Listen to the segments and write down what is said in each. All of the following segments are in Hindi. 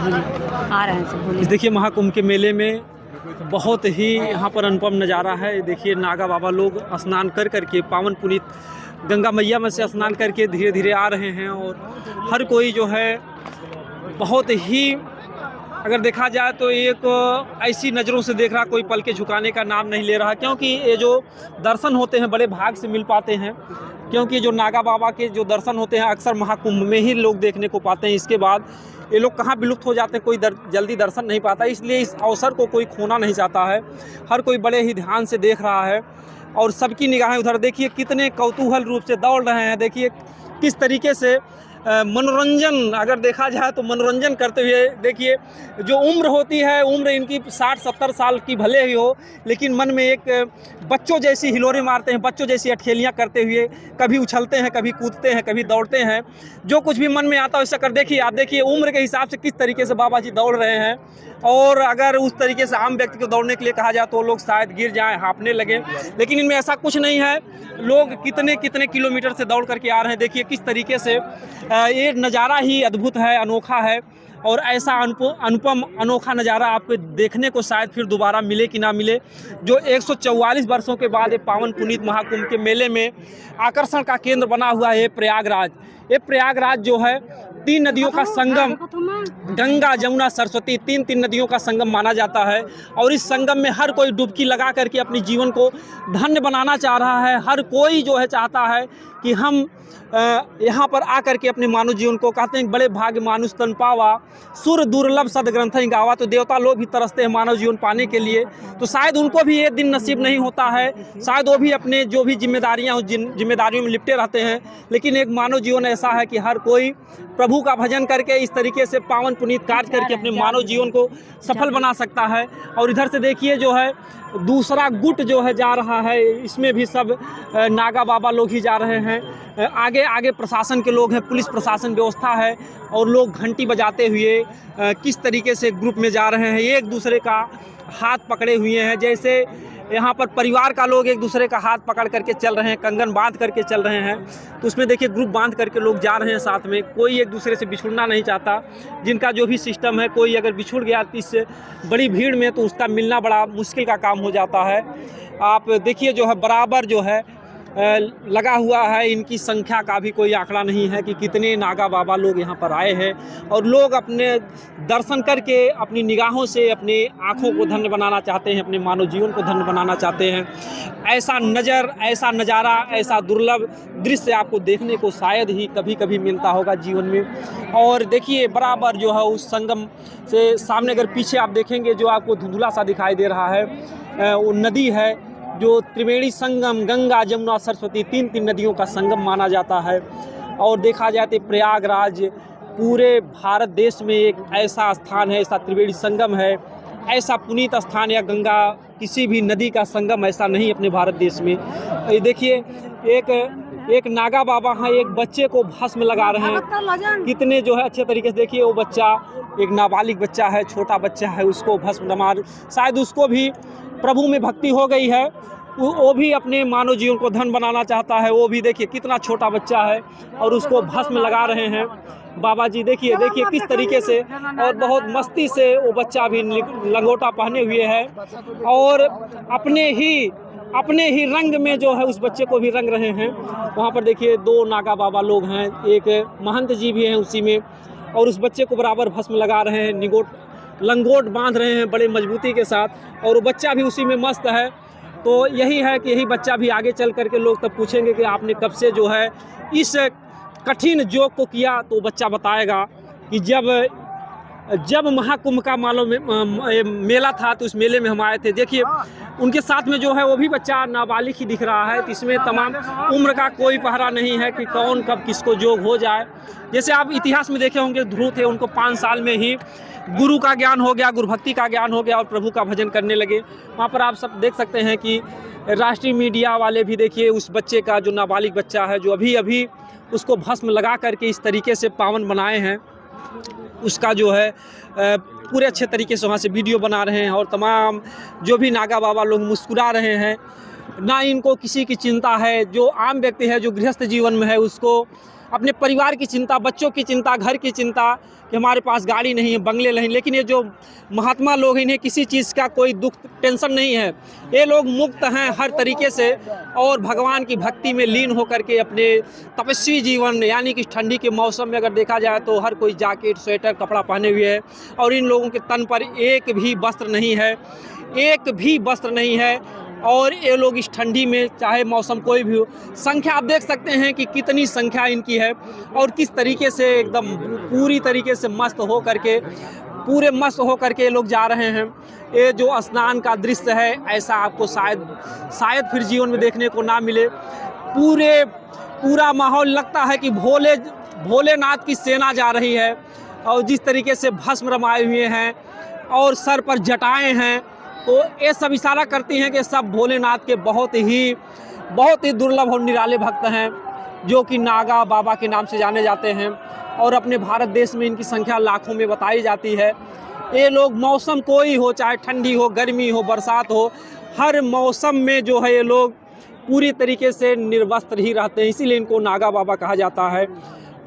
बोलिए, आ रहे हैं सब, बोलिए। देखिए महाकुंभ के मेले में बहुत ही यहाँ पर अनुपम नज़ारा है। देखिए नागा बाबा लोग स्नान कर करके पावन पुनीत गंगा मैया में से स्नान करके धीरे धीरे आ रहे हैं और हर कोई जो है बहुत ही, अगर देखा जाए तो एक ऐसी नज़रों से देख रहा, कोई पल के झुकाने का नाम नहीं ले रहा, क्योंकि ये जो दर्शन होते हैं बड़े भाग से मिल पाते हैं। क्योंकि जो नागा बाबा के जो दर्शन होते हैं अक्सर महाकुंभ में ही लोग देखने को पाते हैं। इसके बाद ये लोग कहाँ विलुप्त हो जाते हैं, कोई जल्दी दर्शन नहीं पाता। इसलिए इस अवसर को कोई खोना नहीं चाहता है। हर कोई बड़े ही ध्यान से देख रहा है और सबकी निगाहें उधर। देखिए कितने कौतूहल रूप से दौड़ रहे हैं। देखिए किस तरीके से मनोरंजन, अगर देखा जाए तो मनोरंजन करते हुए। देखिए जो उम्र होती है, उम्र इनकी 60-70 साल की भले ही हो, लेकिन मन में एक बच्चों जैसी हिलोरे मारते हैं, बच्चों जैसी अठखेलियाँ करते हुए कभी उछलते हैं, कभी कूदते हैं, कभी दौड़ते हैं। जो कुछ भी मन में आता है वैसा कर। देखिए आप देखिए उम्र के हिसाब से किस तरीके से बाबा जी दौड़ रहे हैं। और अगर उस तरीके से आम व्यक्ति को दौड़ने के लिए कहा जाए तो लोग शायद गिर जाएं, हाँफने लगे, लेकिन इनमें ऐसा कुछ नहीं है। लोग कितने कितने किलोमीटर से दौड़ करके आ रहे हैं। देखिए किस तरीके से ये नज़ारा ही अद्भुत है, अनोखा है। और ऐसा अनुपम अनोखा नज़ारा आपको देखने को शायद फिर दोबारा मिले कि ना मिले। जो 144 वर्षों के बाद ये पावन पुनीत महाकुंभ के मेले में आकर्षण का केंद्र बना हुआ है प्रयागराज। ये प्रयागराज जो है 3 नदियों का संगम, गंगा जमुना सरस्वती, 3 नदियों का संगम माना जाता है। और इस संगम में हर कोई डुबकी लगा करके अपने जीवन को धन्य बनाना चाह रहा है। हर कोई जो है चाहता है कि हम यहाँ पर आकर के अपने मानव जीवन को, कहते हैं बड़े भाग्य मानुष तन पावा, सुर दुर्लभ सदग्रंथ गावा। तो देवता लोग भी तरसते हैं मानव जीवन पाने के लिए। तो शायद उनको भी ये दिन नसीब नहीं होता है, शायद वो भी अपने जो भी जिम्मेदारियाँ जिन जिम्मेदारियों में लिपटे रहते हैं। लेकिन एक मानव जीवन ऐसा है कि हर कोई प्रभु का भजन करके इस तरीके से पावन पुनीत कार्य करके अपने मानव जीवन को सफल बना सकता है। और इधर से देखिए जो है दूसरा गुट जो है जा रहा है, इसमें भी सब नागा बाबा लोग ही जा रहे हैं। आगे आगे प्रशासन के लोग हैं, पुलिस प्रशासन व्यवस्था है और लोग घंटी बजाते हुए किस तरीके से ग्रुप में जा रहे हैं। एक दूसरे का हाथ पकड़े हुए हैं, जैसे यहाँ पर परिवार का लोग एक दूसरे का हाथ पकड़ करके चल रहे हैं, कंगन बांध करके चल रहे हैं। तो उसमें देखिए ग्रुप बांध करके लोग जा रहे हैं साथ में। कोई एक दूसरे से बिछुड़ना नहीं चाहता। जिनका जो भी सिस्टम है, कोई अगर बिछुड़ गया तो इस बड़ी भीड़ में तो उसका मिलना बड़ा मुश्किल का काम हो जाता है। आप देखिए जो है बराबर जो है लगा हुआ है। इनकी संख्या का भी कोई आंकड़ा नहीं है कि कितने नागा बाबा लोग यहाँ पर आए हैं। और लोग अपने दर्शन करके अपनी निगाहों से अपनी आँखों को धन्य बनाना चाहते हैं, अपने मानव जीवन को धन्य बनाना चाहते हैं। ऐसा ऐसा नज़ारा, ऐसा दुर्लभ दृश्य आपको देखने को शायद ही कभी कभी मिलता होगा जीवन में। और देखिए बराबर जो है उस संगम से सामने अगर पीछे आप देखेंगे जो आपको धुंधला सा दिखाई दे रहा है, वो नदी है जो त्रिवेणी संगम, गंगा जमुना सरस्वती, 3 नदियों का संगम माना जाता है। और देखा जाए तो प्रयागराज पूरे भारत देश में एक ऐसा स्थान है, ऐसा त्रिवेणी संगम है, ऐसा पुनीत स्थान या गंगा किसी भी नदी का संगम ऐसा नहीं अपने भारत देश में। ये देखिए एक नागा बाबा हैं, एक बच्चे को भस्म लगा रहे हैं। कितने जो है अच्छे तरीके से देखिए, वो बच्चा एक नाबालिग बच्चा है, छोटा बच्चा है, उसको भस्म नमा, शायद उसको भी प्रभु में भक्ति हो गई है, वो भी अपने मानव जीवन को धन बनाना चाहता है। वो भी देखिए कितना छोटा बच्चा है और उसको भस्म लगा रहे हैं बाबा जी। देखिए किस तरीके से, और बहुत मस्ती से वो बच्चा भी लंगोटा पहने हुए है और अपने ही रंग में जो है उस बच्चे को भी रंग रहे हैं। वहाँ पर देखिए 2 नागा बाबा लोग हैं, एक महंत जी भी हैं उसी में, और उस बच्चे को बराबर भस्म लगा रहे हैं, लंगोट बांध रहे हैं बड़े मजबूती के साथ, और वो बच्चा भी उसी में मस्त है। तो यही है कि यही बच्चा भी आगे चल करके लोग तब पूछेंगे कि आपने कब से जो है इस कठिन योग को किया। तो बच्चा बताएगा कि जब महाकुंभ का मेला था तो उस मेले में हम आए थे। देखिए उनके साथ में जो है वो भी बच्चा नाबालिग ही दिख रहा है। तो इसमें तमाम उम्र का कोई पहरा नहीं है कि कौन कब किसको जोग हो जाए। जैसे आप इतिहास में देखे होंगे, ध्रुव थे, उनको 5 साल में ही गुरु का ज्ञान हो गया, गुरु भक्ति का ज्ञान हो गया और प्रभु का भजन करने लगे। वहाँ पर आप सब देख सकते हैं कि राष्ट्रीय मीडिया वाले भी देखिए उस बच्चे का, जो नाबालिग बच्चा है, जो अभी उसको भस्म लगा करके इस तरीके से पावन बनाए हैं, उसका जो है पूरे अच्छे तरीके से वहाँ से वीडियो बना रहे हैं। और तमाम जो भी नागा बाबा लोग मुस्कुरा रहे हैं ना इनको किसी की चिंता है। जो आम व्यक्ति है, जो गृहस्थ जीवन में है, उसको अपने परिवार की चिंता, बच्चों की चिंता, घर की चिंता कि हमारे पास गाड़ी नहीं है, बंगले नहीं। लेकिन ये जो महात्मा लोग हैं, इन्हें किसी चीज़ का कोई दुख टेंशन नहीं है। ये लोग मुक्त हैं हर तरीके से और भगवान की भक्ति में लीन होकर के अपने तपस्वी जीवन, यानी कि ठंडी के मौसम में अगर देखा जाए तो हर कोई जैकेट, स्वेटर, कपड़ा पहने हुए है और इन लोगों के तन पर एक भी वस्त्र नहीं है, एक भी वस्त्र नहीं है। और ये लोग इस ठंडी में, चाहे मौसम कोई भी हो, संख्या आप देख सकते हैं कि कितनी संख्या इनकी है और किस तरीके से एकदम पूरी तरीके से मस्त हो करके, पूरे मस्त हो करके ये लोग जा रहे हैं। ये जो स्नान का दृश्य है, ऐसा आपको शायद फिर जीवन में देखने को ना मिले। पूरा माहौल लगता है कि भोलेनाथ की सेना जा रही है और जिस तरीके से भस्म रमाए हुए हैं और सर पर जटाएं हैं, तो ये सब इशारा करती हैं कि सब भोलेनाथ के बहुत ही दुर्लभ और निराले भक्त हैं, जो कि नागा बाबा के नाम से जाने जाते हैं और अपने भारत देश में इनकी संख्या लाखों में बताई जाती है। ये लोग मौसम कोई हो, चाहे ठंडी हो, गर्मी हो, बरसात हो, हर मौसम में जो है ये लोग पूरी तरीके से निर्वस्त्र ही रहते हैं, इसीलिए इनको नागा बाबा कहा जाता है।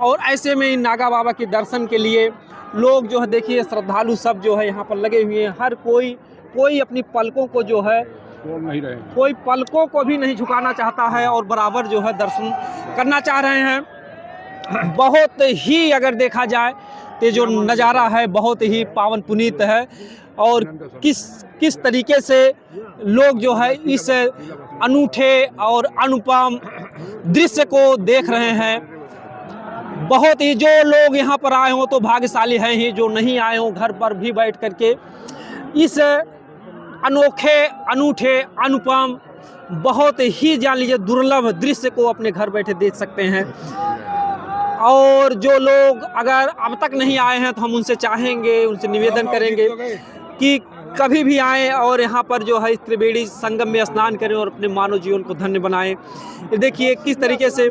और ऐसे में इन नागा बाबा के दर्शन के लिए लोग जो है, देखिए श्रद्धालु सब जो है यहाँ पर लगे हुए हैं। हर कोई अपनी पलकों को जो है, कोई पलकों को भी नहीं झुकाना चाहता है और बराबर जो है दर्शन करना चाह रहे हैं। बहुत ही अगर देखा जाए तो जो नज़ारा है बहुत ही पावन पुनीत है और किस तरीके से लोग जो है इस अनूठे और अनुपम दृश्य को देख रहे हैं। बहुत ही, जो लोग यहाँ पर आए हों तो भाग्यशाली हैं ही, जो नहीं आए हों घर पर भी बैठ करके इस अनोखे, अनूठे, अनुपम, बहुत ही जान लीजिए दुर्लभ दृश्य को अपने घर बैठे देख सकते हैं। और जो लोग अगर अब तक नहीं आए हैं तो हम उनसे चाहेंगे, उनसे निवेदन करेंगे कि कभी भी आएँ और यहाँ पर जो है त्रिवेणी संगम में स्नान करें और अपने मानव जीवन को धन्य बनाएं। देखिए किस तरीके से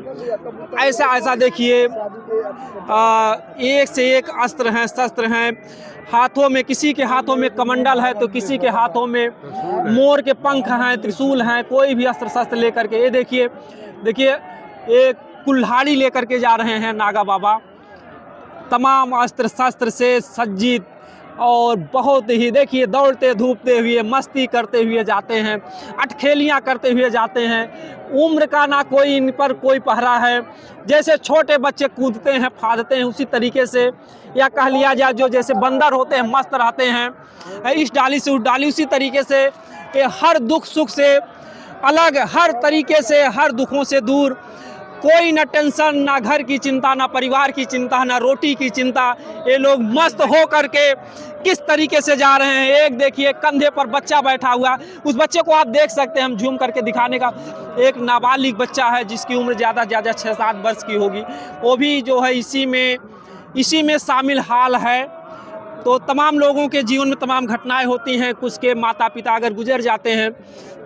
ऐसा देखिए, एक से एक अस्त्र हैं, शस्त्र हैं हाथों में। किसी के हाथों में कमंडल है तो किसी के हाथों में मोर के पंख हैं, त्रिशूल हैं, कोई भी अस्त्र शस्त्र लेकर के। ये देखिए एक कुल्हाड़ी लेकर के जा रहे हैं नागा बाबा, तमाम अस्त्र शस्त्र से सज्जित और बहुत ही, देखिए दौड़ते धूपते हुए, मस्ती करते हुए जाते हैं, अटखेलियाँ करते हुए जाते हैं। उम्र का ना कोई इन पर कोई पहरा है। जैसे छोटे बच्चे कूदते हैं, फादते हैं, उसी तरीके से, या कह लिया जाए जो जैसे बंदर होते हैं मस्त रहते हैं इस डाली से उस डाली, उसी तरीके से ये हर दुख सुख से अलग, हर तरीके से हर दुखों से दूर, कोई ना टेंशन, ना घर की चिंता, ना परिवार की चिंता, ना रोटी की चिंता। ये लोग मस्त हो करके किस तरीके से जा रहे हैं। एक देखिए कंधे पर बच्चा बैठा हुआ, उस बच्चे को आप देख सकते हैं, हम जूम करके दिखाने का, एक नाबालिग बच्चा है जिसकी उम्र ज़्यादा 6-7 वर्ष की होगी, वो भी जो है इसी में शामिल हाल है। तो तमाम लोगों के जीवन में तमाम घटनाएं होती हैं। कुछ के माता पिता अगर गुजर जाते हैं,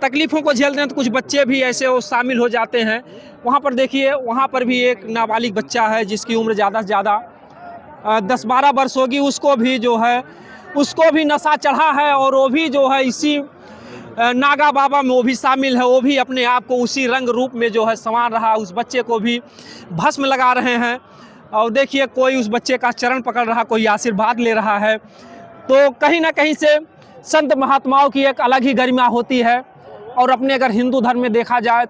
तकलीफ़ों को झेलते हैं, तो कुछ बच्चे भी ऐसे वो शामिल हो जाते हैं। वहाँ पर देखिए, वहाँ पर भी एक नाबालिग बच्चा है जिसकी उम्र ज़्यादा से ज़्यादा 10-12 वर्ष होगी। उसको भी नशा चढ़ा है और वो भी जो है इसी नागा बाबा में वो भी शामिल है। वो भी अपने आप को उसी रंग रूप में जो है संवार रहा। उस बच्चे को भी भस्म लगा रहे हैं और देखिए कोई उस बच्चे का चरण पकड़ रहा, कोई आशीर्वाद ले रहा है। तो कहीं ना कहीं से संत महात्माओं की एक अलग ही गरिमा होती है। और अपने अगर हिंदू धर्म में देखा जाए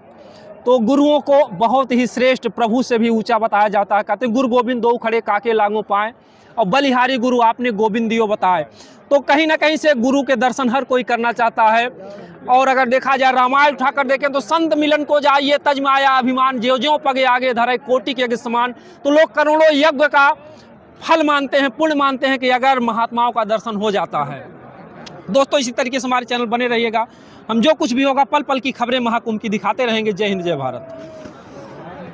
तो गुरुओं को बहुत ही श्रेष्ठ, प्रभु से भी ऊंचा बताया जाता है। कहते हैं गुरु गोविंद दो खड़े काके लागों पाए और बलिहारी गुरु आपने गोविंद दियो बताए। तो कहीं ना कहीं से गुरु के दर्शन हर कोई करना चाहता है। और अगर देखा जाए रामायण उठाकर देखें तो संत मिलन को जाइए तज में आया अभिमान, ज्यों ज्यों पगे आगे धरे कोटि के समान। तो लोग करोड़ों यज्ञ का फल मानते हैं, पुण्य मानते हैं कि अगर महात्माओं का दर्शन हो जाता है। दोस्तों इसी तरीके से हमारे चैनल बने रहिएगा। हम जो कुछ भी होगा पल पल की खबरें महाकुंभ की दिखाते रहेंगे। जय हिंद, जय भारत।